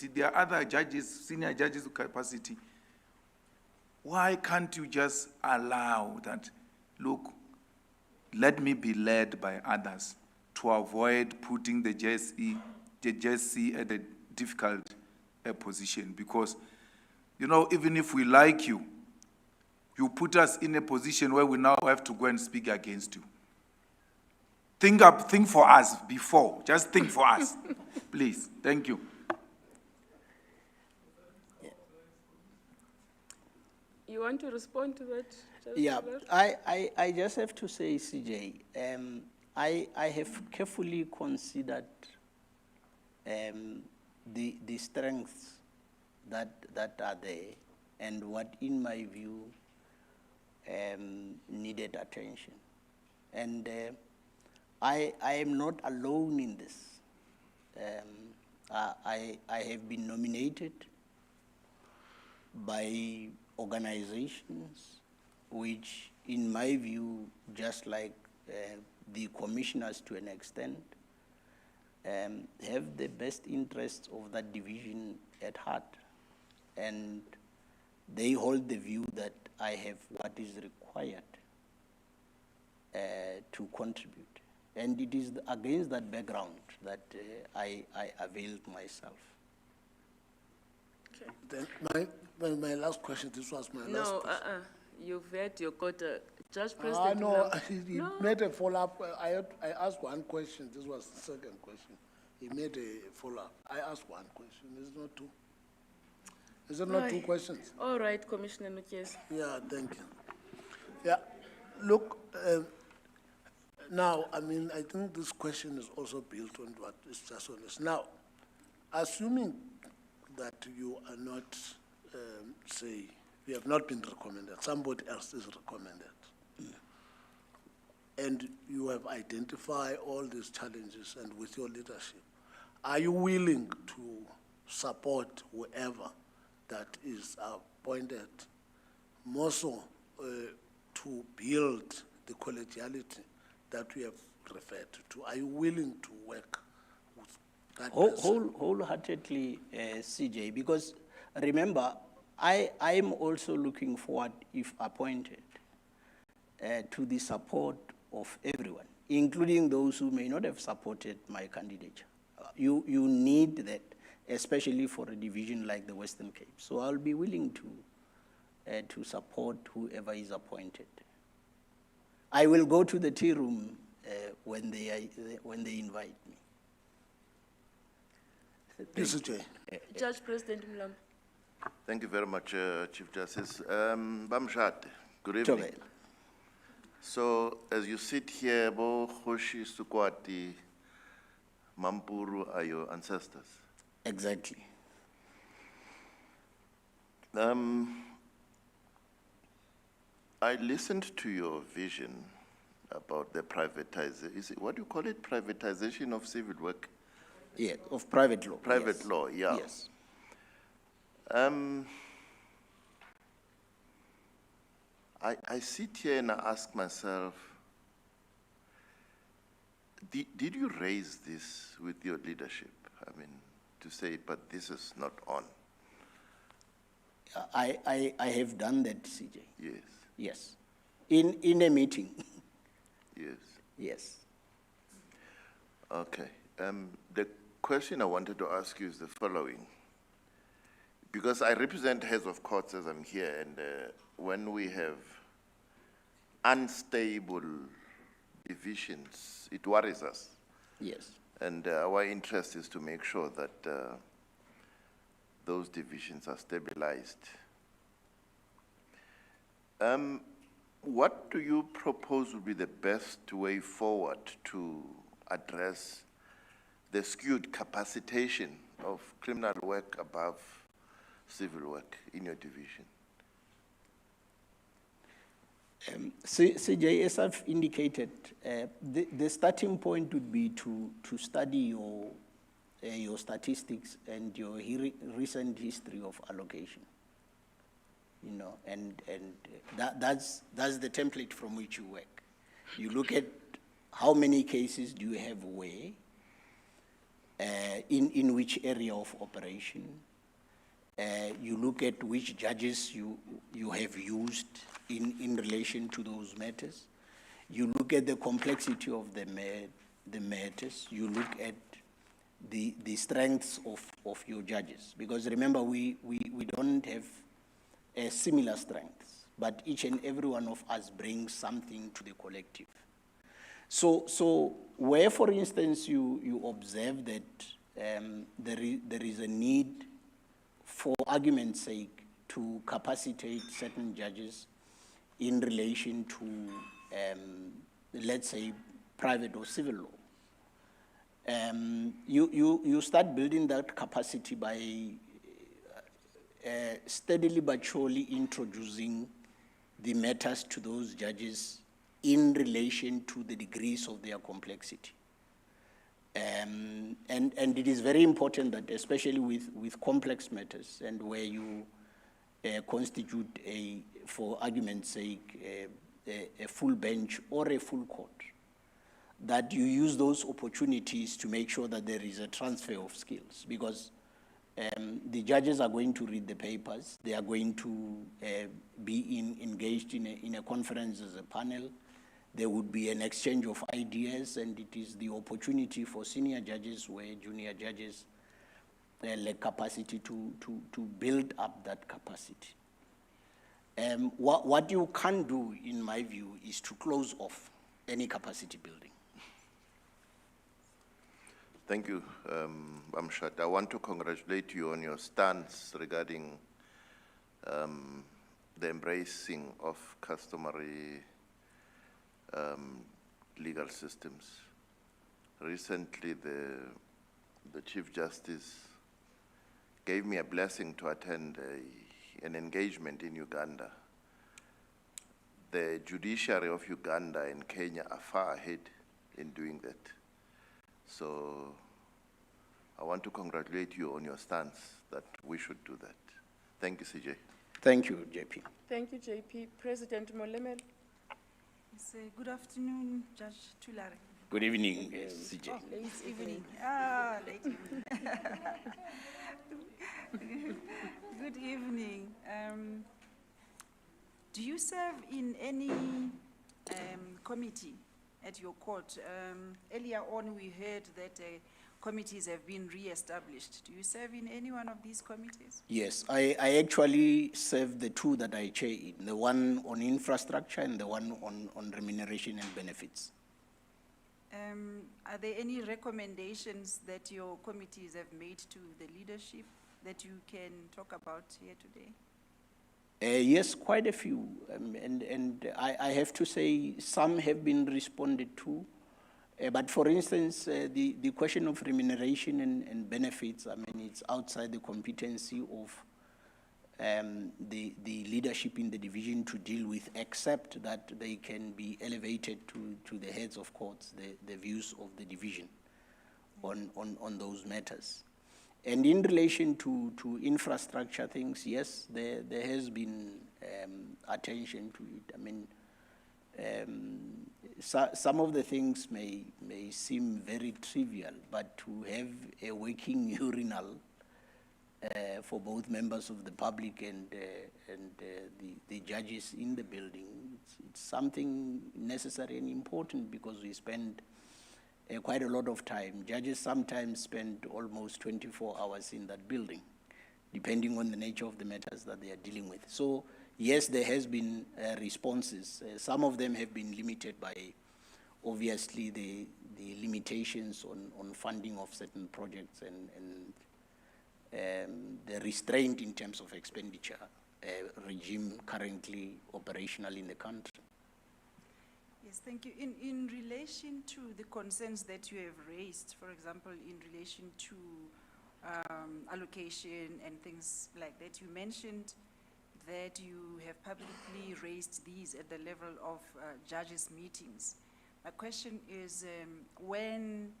capacity, there are other judges, senior judges with capacity. Why can't you just allow that, look, let me be led by others to avoid putting the JSC at a difficult position? Because, you know, even if we like you, you put us in a position where we now have to go and speak against you. Think for us before. Just think for us, please. Thank you. You want to respond to that? Yeah, I just have to say, CJ, I have carefully considered the strengths that are there and what, in my view, needed attention. And I am not alone in this. I have been nominated by organizations which, in my view, just like the commissioners to an extent, have the best interests of that division at heart. And they hold the view that I have what is required to contribute. And it is against that background that I availed myself. Okay. Then my last question, this was my last question. No, you've had your quota. Judge President. No, he made a follow-up. I asked one question. This was the second question. He made a follow-up. I asked one question. It's not two. Is it not two questions? All right, Commissioner Nukies. Yeah, thank you. Yeah, look, now, I mean, I think this question is also built on what is just honest. Now, assuming that you are not, say, you have not been recommended, somebody else is recommended, and you have identified all these challenges and with your leadership, are you willing to support whoever that is appointed, more so to build the collegiality that we have referred to? Are you willing to work with that person? Wholeheartedly, CJ, because remember, I am also looking forward, if appointed, to the support of everyone, including those who may not have supported my candidature. You need that, especially for a division like the Western Cape. So I'll be willing to support whoever is appointed. I will go to the tea room when they invite me. Judge President Mlam. Thank you very much, Chief Justice. Bamshate, good evening. So, as you sit here, Bo Khoshi Sukwati, Mampuru are your ancestors? Exactly. I listened to your vision about the privatization. Is it, what do you call it? Privatization of civil work? Yeah, of private law. Private yes. law, yeah. Yes. I sit here and I ask myself, did you raise this with your leadership? I mean, to say, but this is not on. I have done that, CJ. Yes. Yes. In a meeting. Yes. Yes. Okay. The question I wanted to ask you is the following. Because I represent heads of courts as I'm here, and when we have unstable divisions, it worries us. Yes. And our interest is to make sure that those divisions are stabilized. What do you propose would be the best way forward to address the skewed capacitation of criminal work above civil work in your division? CJ, as I've indicated, the starting point would be to study your statistics and your recent history of allocation. You know, and that's the template from which you work. You look at how many cases do you have where, in which area of operation. You look at which judges you have used in relation to those matters. You look at the complexity of the matters. You look at the strengths of your judges. Because remember, we don't have similar strengths, but each and every one of us brings something to the collective. So where, for instance, you observe that there is a need, for argument's sake, to capacitate certain judges in relation to, let's say, private or civil law. You start building that capacity by steadily but surely introducing the matters to those judges in relation to the degrees of their complexity. And it is very important that, especially with complex matters and where you constitute for argument's sake, a full bench or a full court, that you use those opportunities to make sure that there is a transfer of skills, because the judges are going to read the papers, they are going to be engaged in a conference as a panel. There would be an exchange of ideas, and it is the opportunity for senior judges where junior judges lack capacity to build up that capacity. What you can do, in my view, is to close off any capacity building. Thank you, Bamshat. I want to congratulate you on your stance regarding the embracing of customary legal systems. Recently, the Chief Justice gave me a blessing to attend an engagement in Uganda. The judiciary of Uganda and Kenya are far ahead in doing that. So I want to congratulate you on your stance that we should do that. Thank you, CJ. Thank you, JP. Thank you, JP. President Molemel. Yes, good afternoon, Judge Tulare. Good evening, CJ. Oh, late evening. Late evening. Good evening. Do you serve in any committee at your court? Earlier on, we heard that committees have been re-established. Do you serve in any one of these committees? Yes, I actually serve the two that I chair in, the one on infrastructure and the one on remuneration and benefits. Are there any recommendations that your committees have made to the leadership that you can talk about here today? Yes, quite a few. And I have to say some have been responded to. But for instance, the question of remuneration and benefits, I mean, it's outside the competency of the leadership in the division to deal with, except that they can be elevated to the heads of courts, the views of the division on those matters. And in relation to infrastructure things, yes, there has been attention to it. I mean, some of the things may seem very trivial, but to have a working urinal for both members of the public and the judges in the building, it's something necessary and important, because we spend quite a lot of time. Judges sometimes spend almost 24 hours in that building, depending on the nature of the matters that they are dealing with. So yes, there has been responses. Some of them have been limited by, obviously, the limitations on funding of certain projects and the restraint in terms of expenditure regime currently operational in the country. Yes, thank you. In relation to the concerns that you have raised, for example, in relation to allocation and things like that, you mentioned that you have publicly raised these at the level of judges' meetings. My question is, when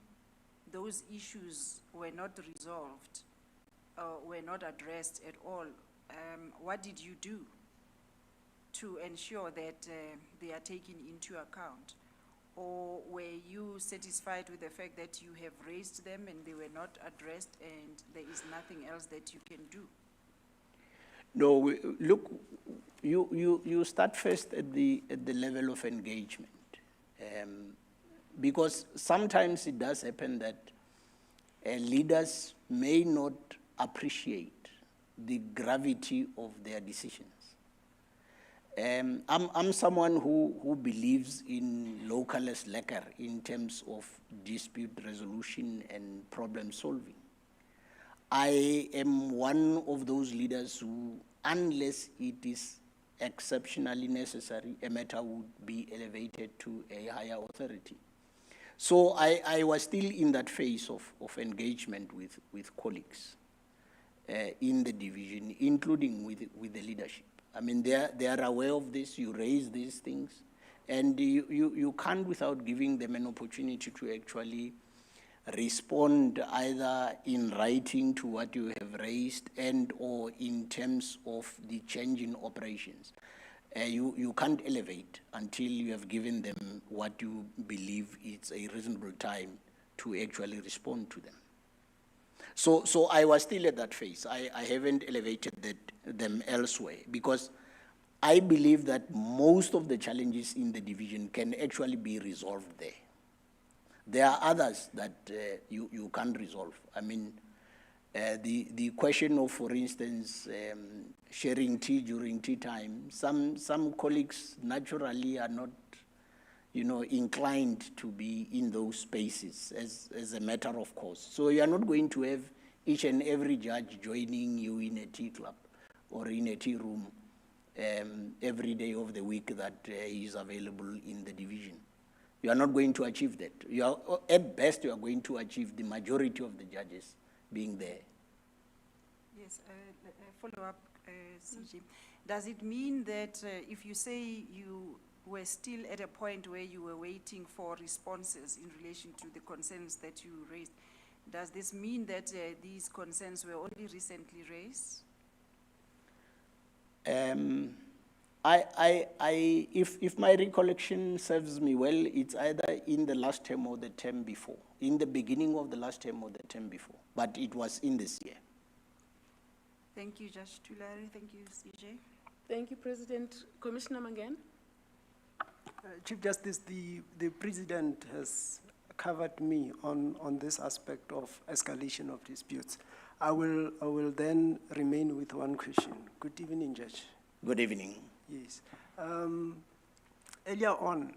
those issues were not resolved or were not addressed at all, what did you do to ensure that they are taken into account? Or were you satisfied with the fact that you have raised them and they were not addressed and there is nothing else that you can do? No, look, you start first at the level of engagement. Because sometimes it does happen that leaders may not appreciate the gravity of their decisions. I'm someone who believes in localist lacquer in terms of dispute resolution and problem solving. I am one of those leaders who, unless it is exceptionally necessary, a matter would be elevated to a higher authority. So I was still in that phase of engagement with colleagues in the division, including with the leadership. I mean, they are aware of this, you raise these things, and you can't without giving them an opportunity to actually respond either in writing to what you have raised and or in terms of the change in operations. You can't elevate until you have given them what you believe is a reasonable time to actually respond to them. So I was still at that phase. I haven't elevated them elsewhere because I believe that most of the challenges in the division can actually be resolved there. There are others that you can't resolve. I mean, the question of, for instance, sharing tea during tea time, some colleagues naturally are not, inclined to be in those spaces as a matter of course. So you are not going to have each and every judge joining you in a tea club or in a tea room every day of the week that he is available in the division. You are not going to achieve that. At best, you are going to achieve the majority of the judges being there. Yes, follow up, CJ. Does it mean that if you say you were still at a point where you were waiting for responses in relation to the concerns that you raised, does this mean that these concerns were only recently raised? If my recollection serves me well, it's either in the last term or the term before, in the beginning of the last term or the term before, but it was in this year. Thank you, Judge Tulare. Thank you, CJ. Thank you, President. Commissioner Mangan? Chief Justice, the President has covered me on this aspect of escalation of disputes. I will then remain with one question. Good evening, Judge. Good evening. Yes. Earlier on,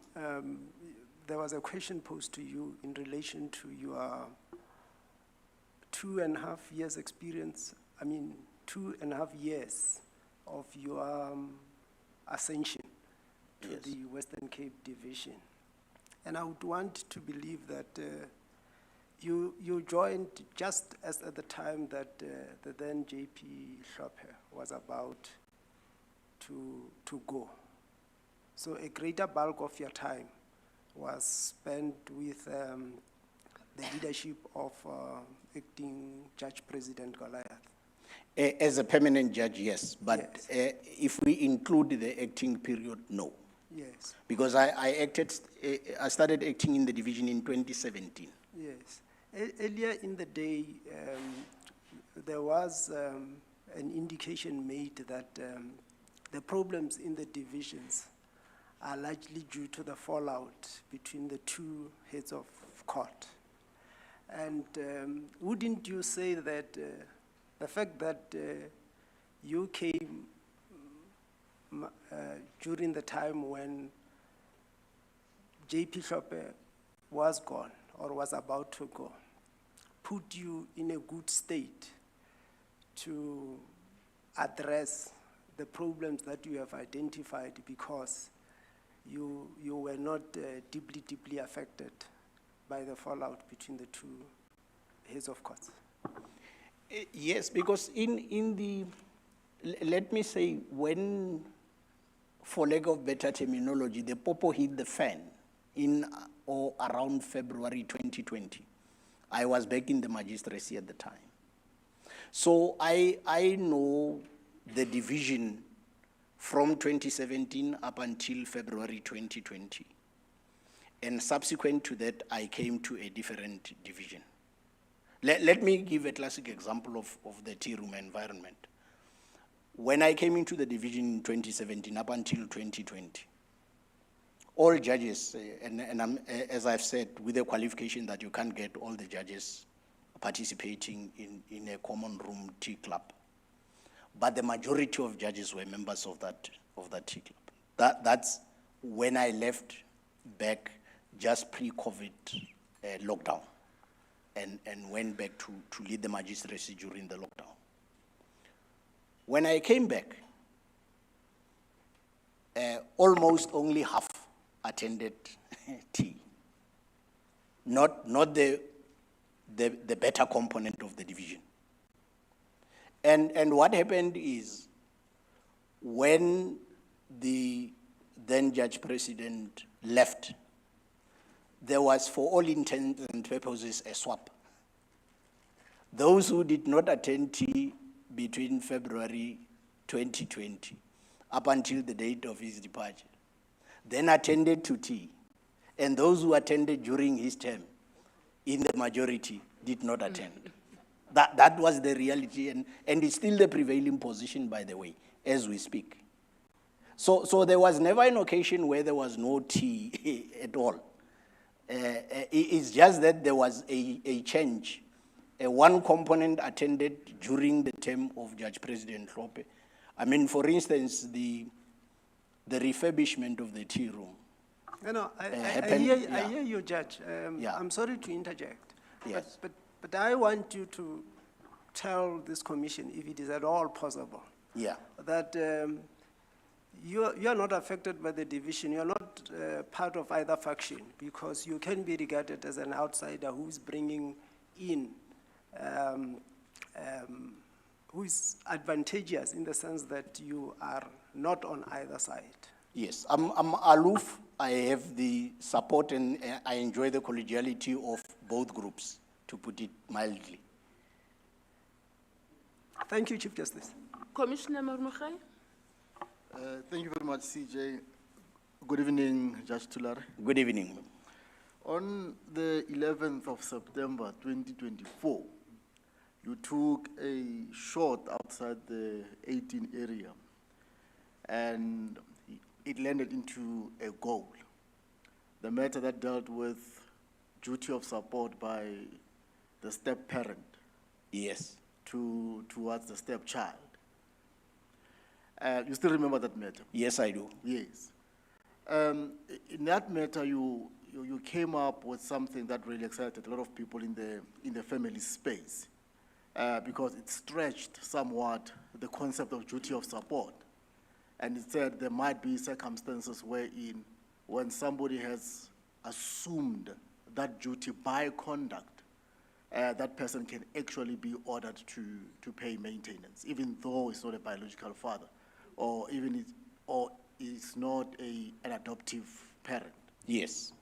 there was a question posed to you in relation to your 2.5 years experience, 2.5 years of your ascension to Yes. the Western Cape Division. And I would want to believe that you joined just as at the time that the then JP Hlophe was about to go. So a greater bulk of your time was spent with the leadership of acting Judge President Goliath. As a permanent judge, yes, but Yes. if we include the acting period, no. Yes, Because I started acting in the division in 2017. yes. Earlier in the day, there was an indication made that the problems in the divisions are largely due to the fallout between the two heads of court. And wouldn't you say that the fact that you came during the time when JP Hlophe was gone or was about to go, put you in a good state to address the problems that you have identified because you were not deeply affected by the fallout between the two heads of courts? Yes, because in the, let me say, when, for lack of better terminology, the popo hit the fan in or around February 2020, I was back in the magistracy at the time. So I know the division from 2017 up until February 2020. And subsequent to that, I came to a different division. Let me give a classic example of the tea room environment. When I came into the division in 2017 up until 2020, all judges, and as I've said, with the qualification that you can't get all the judges participating in a common room tea club, but the majority of judges were members of that tea club. That's when I left back just pre-COVID lockdown and went back to lead the magistracy during the lockdown. When I came back, almost only half attended tea, not the better component of the division. And what happened is, when the then Judge President left, there was, for all intents and purposes, a swap. Those who did not attend tea between February 2020 up until the date of his departure, then attended to tea, and those who attended during his term, in the majority, did not attend. That was the reality, and it's still the prevailing position, by the way, as we speak. So there was never an occasion where there was no tea at all. It's just that there was a change. One component attended during the term of Judge President Lope. I mean, for instance, the refurbishment of the tea room. I happened, hear you, Judge. Yeah. I'm sorry to interject. Yes. But I want you to tell this commission, if it is at all possible, Yeah. that you are not affected by the division. You are not part of either faction, because you can be regarded as an outsider who's bringing in, who is advantageous in the sense that you are not on either side. Yes, I'm aloof. I have the support and I enjoy the collegiality of both groups, to put it mildly. Thank you, Chief Justice. Commissioner Marmogai? Thank you very much, CJ. Good evening, Judge Tulare. Good evening. On the 11th of September 2024, you took a shot outside the 18 area and it landed into a goal. The matter that dealt with duty of support by the step-parent. Yes. Towards the stepchild. You still remember that matter? Yes, I do. Yes. In that matter, you came up with something that really excited a lot of people in the family space, because it stretched somewhat the concept of duty of support. And it said there might be circumstances wherein, when somebody has assumed that duty by conduct, that person can actually be ordered to pay maintenance, even though it's not a biological father, or it's not an adoptive parent. Yes.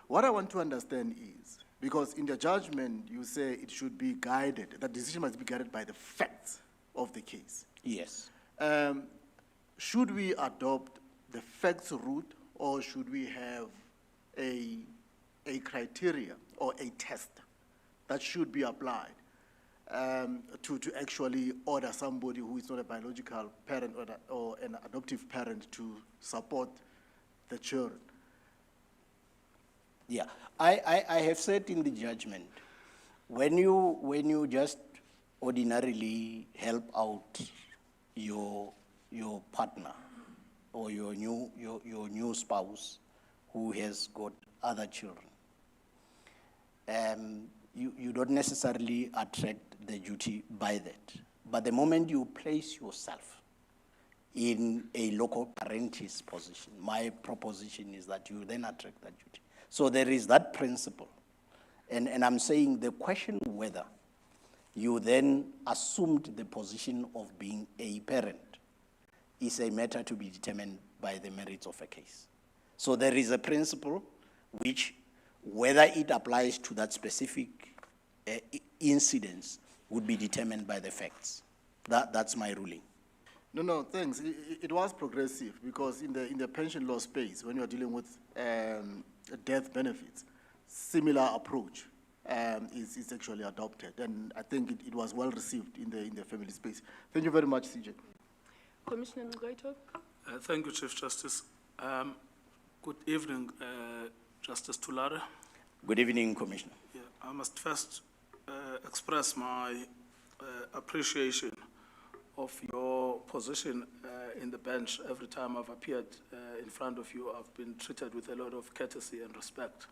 What I want to understand is, because in the judgment you say it should be guided, that decision must be guided by the facts of the case. Yes. Should we adopt the facts route, or should we have a criteria or a test that should be applied to actually order somebody who is not a biological parent or an adoptive parent to support the children? Yeah, I have said in the judgment, when you just ordinarily help out your partner or your new spouse who has got other children, you don't necessarily attract the duty by that. But the moment you place yourself in a local parentis position, my proposition is that you then attract that duty. So there is that principle. And I'm saying the question whether you then assumed the position of being a parent is a matter to be determined by the merits of a case. So there is a principle which, whether it applies to that specific incidence, would be determined by the facts. That's my ruling. No, thanks. It was progressive, because in the pension law space, when you are dealing with death benefits, similar approach is actually adopted. And I think it was well received in the family space. Thank you very much, CJ. Commissioner Ngoito. Thank you, Chief Justice. Good evening, Justice Tulare. Good evening, Commissioner. Yeah, I must first express my appreciation of your position in the bench. Every time I've appeared in front of you, I've been treated with a lot of courtesy and respect.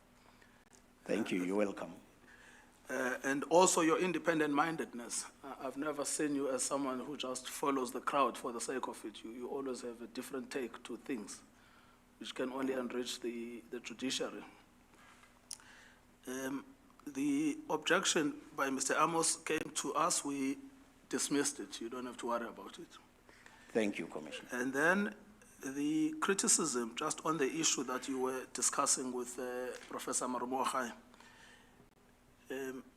Thank you. You're welcome. And also your independent-mindedness. I've never seen you as someone who just follows the crowd for the sake of it. You always have a different take to things, which can only enrich the judiciary. The objection by Mr. Amos came to us. We dismissed it. You don't have to worry about it. Thank you, Commissioner. And then the criticism, just on the issue that you were discussing with Professor Marumochai.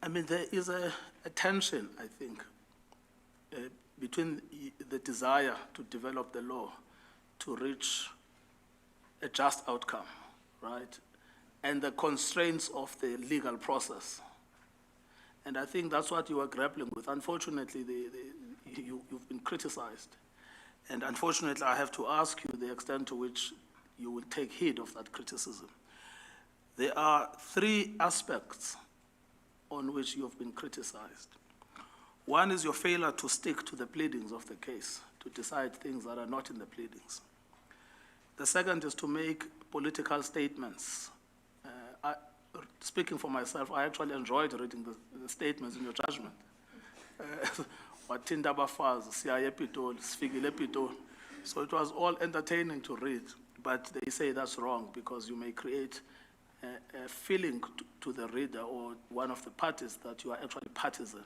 I mean, there is a tension, I think, between the desire to develop the law to reach a just outcome, right, and the constraints of the legal process. And I think that's what you are grappling with. Unfortunately, you've been criticized. And unfortunately, I have to ask you the extent to which you will take heed of that criticism. There are three aspects on which you have been criticized. One is your failure to stick to the pleadings of the case, to decide things that are not in the pleadings. The second is to make political statements. Speaking for myself, I actually enjoyed reading the statements in your judgment. Wathinda abafazi, siya ePitoli, sifikile ePitoli. So it was all entertaining to read, but they say that's wrong because you may create a feeling to the reader or one of the parties that you are actually partisan.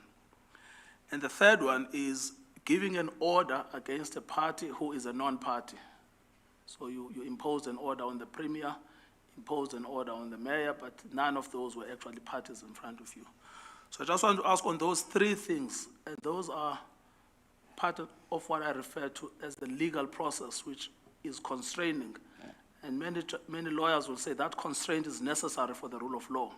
And the third one is giving an order against a party who is a non-party. So you imposed an order on the Premier, imposed an order on the Mayor, but none of those were actually parties in front of you. So I just want to ask on those three things, and those are part of what I refer to as the legal process, which is constraining. And many lawyers will say that constraint is necessary for the rule of law,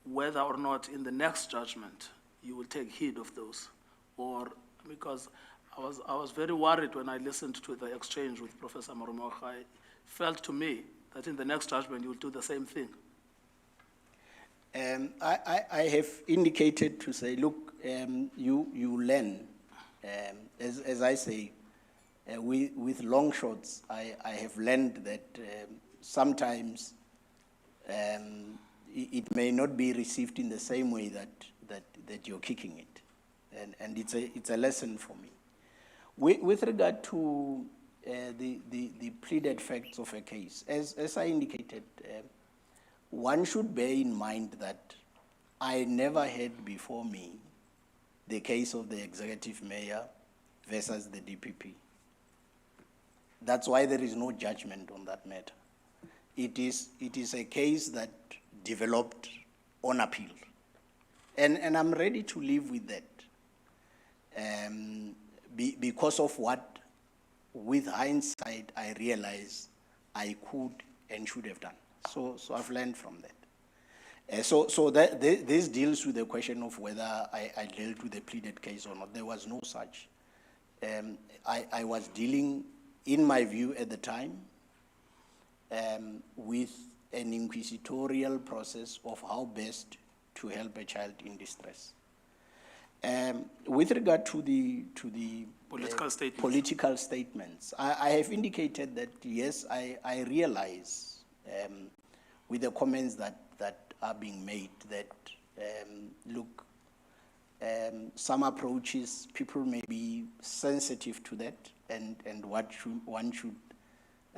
whether or not in the next judgment you will take heed of those. Or because I was very worried when I listened to the exchange with Professor Marumochai. It felt to me that in the next judgment you will do the same thing. I have indicated to say, look, you learn, as I say, with long shots, I have learned that sometimes it may not be received in the same way that you're kicking it, and it's a lesson for me. With regard to the pleaded facts of a case, as I indicated, one should bear in mind that I never had before me the case of the executive mayor versus the DPP. That's why there is no judgment on that matter. It is a case that developed on appeal. And I'm ready to live with that. Because of what, with hindsight, I realize I could and should have done. So I've learned from that. So this deals with the question of whether I dealt with a pleaded case or not. There was no such. I was dealing, in my view at the time, with an inquisitorial process of how best to help a child in distress. With regard to the political statements, I have indicated that yes, I realize with the comments that are being made that look, some approaches people may be sensitive to that, and one should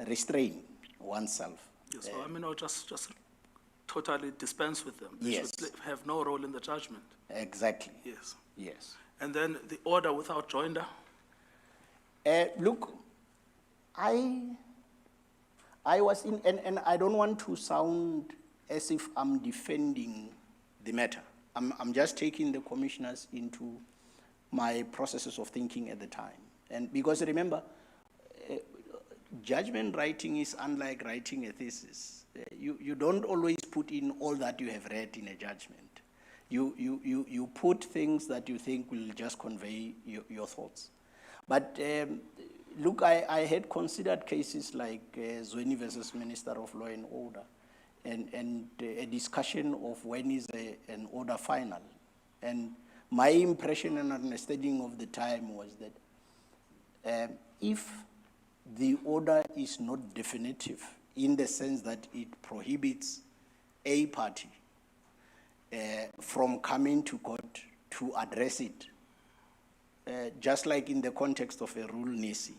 restrain oneself. Yes, so I mean, I'll just totally dispense with them. They Yes. should have no role in the judgment. Exactly. Yes. Yes. And then the order without joinder. Look, I was in, and I don't want to sound as if I'm defending the matter. I'm just taking the commissioners into my processes of thinking at the time. And because remember, judgment writing is unlike writing a thesis. You don't always put in all that you have read in a judgment. You put things that you think will just convey your thoughts. But look, I had considered cases like Zweni versus Minister of Law and Order, and a discussion of when is an order final. And my impression and understanding of the time was that if the order is not definitive in the sense that it prohibits a party from coming to court to address it, just like in the context of a rule nisi,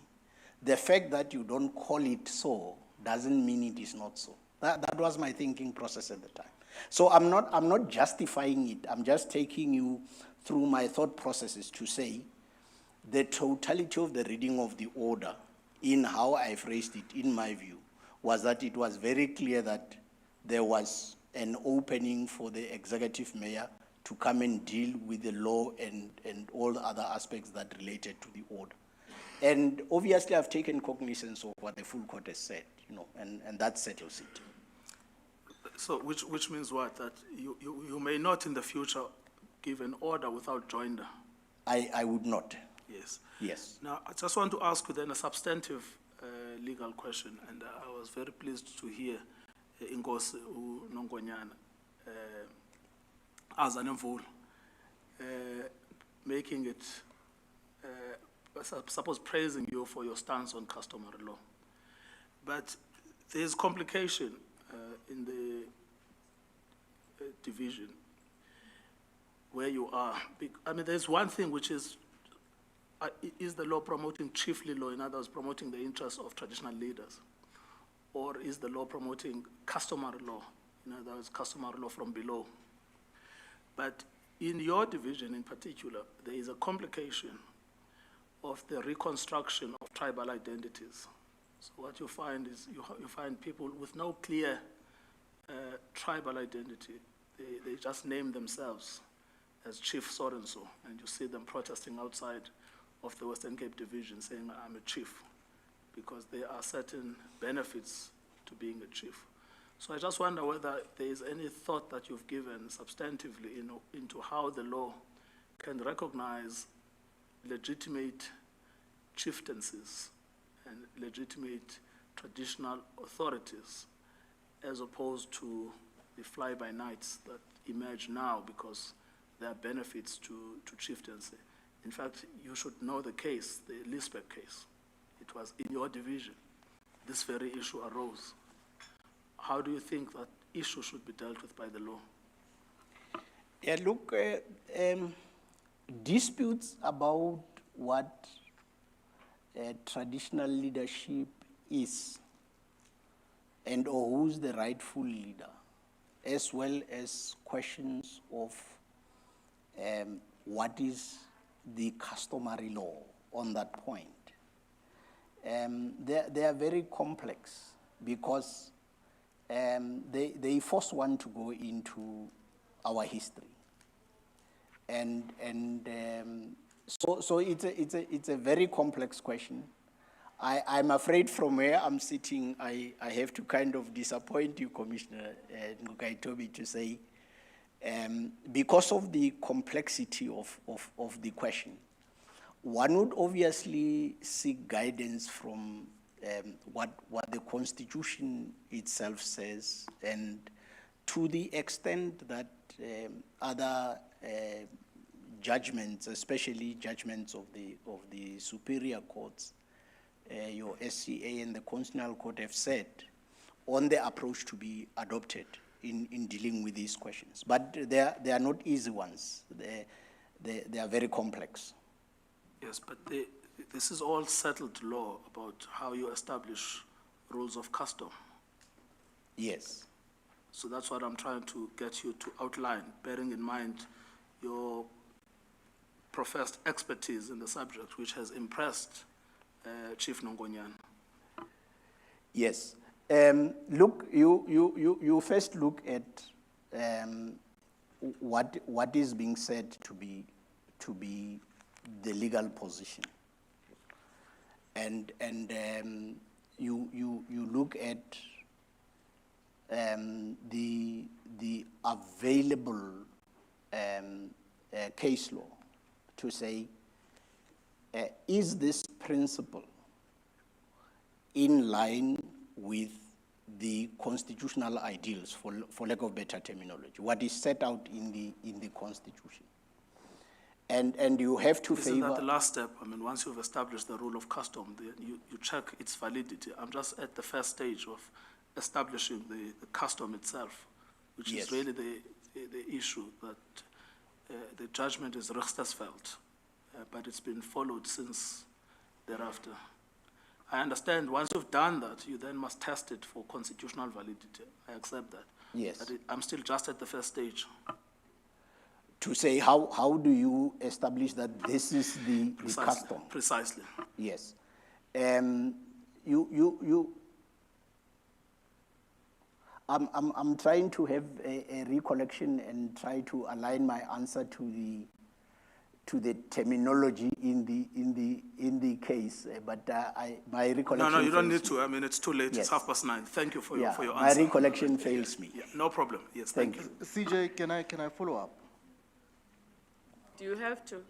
the fact that you don't call it so doesn't mean it is not so. That was my thinking process at the time. So I'm not justifying it. I'm just taking you through my thought processes to say the totality of the reading of the order in how I phrased it, in my view, was that it was very clear that there was an opening for the executive mayor to come and deal with the law and all the other aspects that related to the order. And obviously I've taken cognizance of what the full court has said, and that settles it. So which means what? That you may not in the future give an order without joinder? I would not. Yes. Yes. Now, I just want to ask you then a substantive legal question, and I was very pleased to hear Inkosi Nongonyana as an involved, making it, I suppose, praising you for your stance on customary law. But there's complication in the division where you are. I mean, there's one thing which is the law promoting chiefly law, in other words, promoting the interests of traditional leaders? Or is the law promoting customary law, in other words, customary law from below? But in your division in particular, there is a complication of the reconstruction of tribal identities. So what you find is you find people with no clear tribal identity. They just name themselves as Chief so-and-so, and you see them protesting outside of the Western Cape Division saying, I'm a chief, because there are certain benefits to being a chief. So I just wonder whether there is any thought that you've given substantively into how the law can recognize legitimate chieftaincies and legitimate traditional authorities, as opposed to the fly-by-nights that emerge now because there are benefits to chieftaincy. In fact, you should know the case, the Lisbeck case. It was in your division. This very issue arose. How do you think that issue should be dealt with by the law? Yeah, look, disputes about what traditional leadership is and or who's the rightful leader, as well as questions of what is the customary law on that point. They are very complex because they force one to go into our history. So it's a very complex question. I'm afraid from where I'm sitting, I have to kind of disappoint you, Commissioner Ngukaitobi, to say, because of the complexity of the question, one would obviously seek guidance from what the Constitution itself says, and to the extent that other judgments, especially judgments of the superior courts, your SCA and the Constitutional Court have said on the approach to be adopted in dealing with these questions. But they are not easy ones. They are very complex. Yes, but this is all settled law about how you establish rules of custom. Yes. So that's what I'm trying to get you to outline, bearing in mind your professed expertise in the subject, which has impressed Chief Nongonyana. Yes. Look, you first look at what is being said to be the legal position, and you look at the available case law to say, is this principle in line with the constitutional ideals, for lack of better terminology, what is set out in the Constitution? And you have to Isn't favor. that the last step? I mean, once you've established the rule of custom, you check its validity. I'm just at the first stage of establishing the custom itself, which Yes. is really the issue that the judgment is Richtersveld, but it's been followed since thereafter. I understand once you've done that, you then must test it for constitutional validity. I accept that. Yes. But I'm still just at the first stage. To say how do you establish that this is the custom? Precisely. Yes. I'm trying to have a recollection and try to align my answer to the terminology in the case, but my recollection. No, you don't fails need me. to. I mean, it's too late. Yes. It's 9:30. Thank you for your My answer. recollection fails me. Yeah, no problem. Yes, Thank thank you. CJ, can I follow up? Do you have to?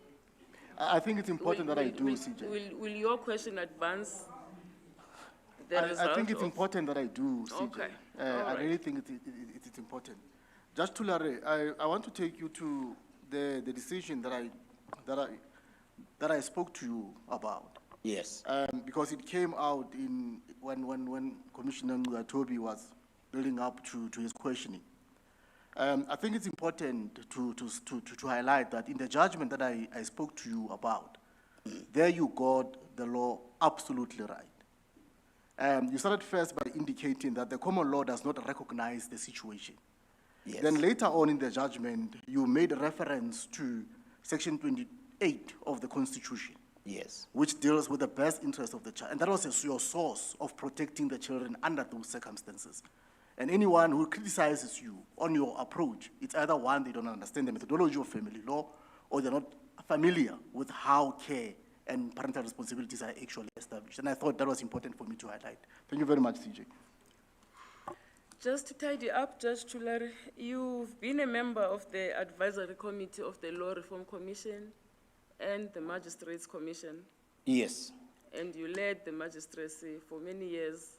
I think it's important that I do, will, CJ. Will your question advance the result I think it's of- important that I do, CJ. Okay, I all right. really think it's important. Just to Larry, I want to take you to the decision that I spoke to you about. Yes. Because it came out when Commissioner Toby was building up to his questioning. I think it's important to highlight that in the judgment that I spoke to you about, there you got the law absolutely right. You started first by indicating that the common law does not recognize the situation. Yes. Then later on in the judgment, you made reference to Section 28 of the Constitution, Yes. which deals with the best interest of the child. And that was your source of protecting the children under those circumstances. And anyone who criticizes you on your approach, it's either one, they don't understand the methodology of family law, or they're not familiar with how care and parental responsibilities are actually established. And I thought that was important for me to highlight. Thank you very much, CJ. Just to tidy up, Judge Tulare, you've been a member of the Advisory Committee of the Law Reform Commission and the Magistrates Commission, Yes. and you led the magistracy for many years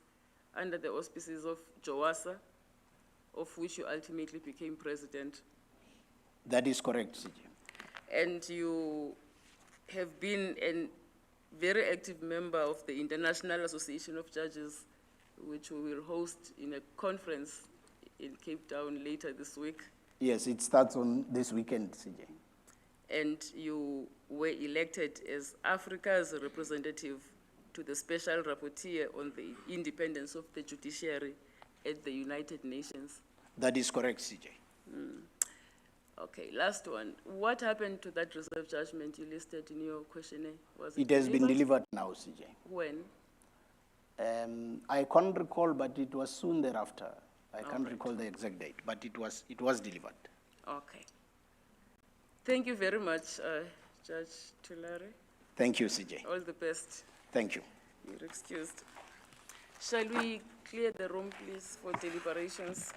under the auspices of JOASA, of which you ultimately became president. That is correct, CJ. And you have been a very active member of the International Association of Judges, which we will host in a conference in Cape Town later this week. Yes, it starts on this weekend, CJ. And you were elected as Africa's representative to the Special Rapporteur on the independence of the judiciary at the United Nations. That is correct, CJ. Okay, last one. What happened to that reserve judgment you listed in your questionnaire? Was It has been delivered now, CJ. When? I can't recall, but it was soon thereafter. I can't Alright. recall the exact date, but it was delivered. Okay. Thank you very much, Judge Tulare. Thank you, CJ. All the best. Thank you. You're excused. Shall we clear the room, please, for deliberations?